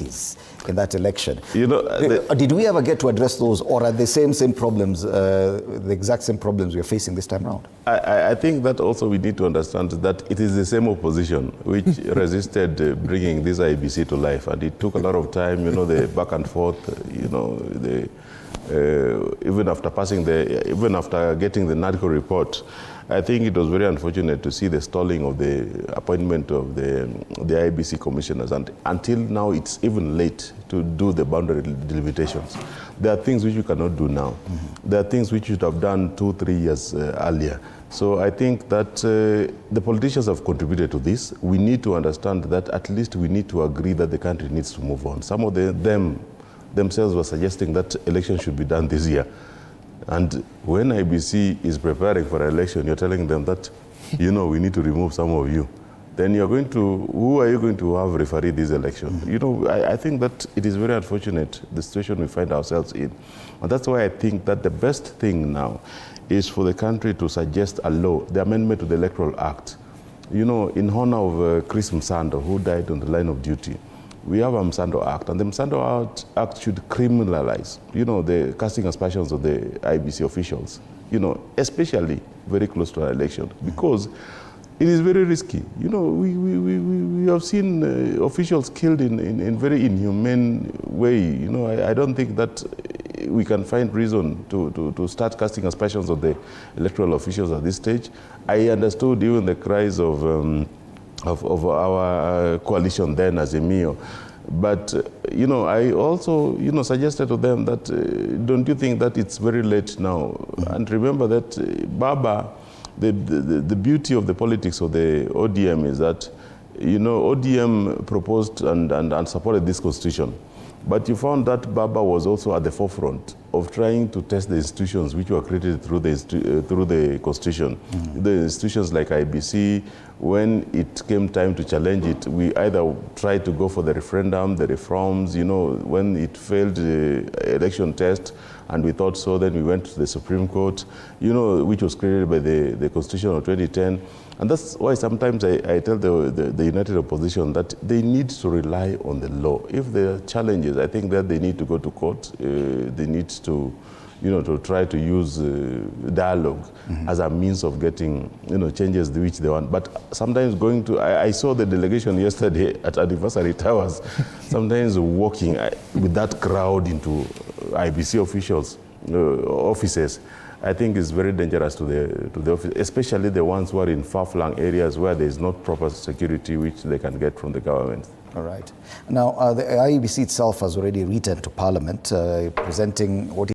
in that election. You know, did we ever get to address those, or are the same problems, the exact same problems we are facing this time around? I think that also we need to understand that it is the same opposition which resisted bringing this IEBC to life, and it took a lot of time, you know, the back and forth, you know, even after getting the NADCO report. I think it was very unfortunate to see the stalling of the appointment of the IEBC commissioners, and until now it's even late to do the boundary delimitations. There are things which you cannot do now. There are things which you should have done 2-3 years earlier. So I think that the politicians have contributed to this. We need to understand that at least we need to agree that the country needs to move on. Some of them themselves were suggesting that election should be done this year. And when IEBC is preparing for an election, you're telling them that, you know, we need to remove some of you. Then you're going to, who are you going to have referee this election? You know, I think that it is very unfortunate, the situation we find ourselves in. And that's why I think that the best thing now is for the country to suggest a law, the amendment to the Electoral Act. You know, in honor of Chris Msando, who died on the line of duty. We have a Msando Act, and the Msando Act should criminalize, you know, the casting aspersions of the IEBC officials, you know, especially very close to our election, because it is very risky. You know, we have seen officials killed in very inhumane way. You know, I don't think that we can find reason to start casting aspersions of the electoral officials at this stage. I understood even the cries of our coalition then as EMIO. But, you know, I also, you know, suggested to them that, don't you think that it's very late now? And remember that BAMBA, the beauty of the politics of the ODM is that, you know, ODM proposed and supported this constitution. But you found that BAMBA was also at the forefront of trying to test the institutions which were created through the constitution. The institutions like IEBC, when it came time to challenge it, we either tried to go for the referendum, the reforms, you know, when it failed the election test, and we thought so, then we went to the Supreme Court, you know, which was created by the Constitution of 2010. And that's why sometimes I tell the United Opposition that they need to rely on the law. If there are challenges, I think that they need to go to court. They need to, you know, to try to use dialogue as a means of getting, you know, changes which they want. But sometimes going to, I saw the delegation yesterday at Anniversary Towers, sometimes walking with that crowd into IEBC officials' offices. I think is very dangerous to the office, especially the ones who are in far-flung areas where there is not proper security which they can get from the government. All right. Now, the IEBC itself has already written to Parliament presenting what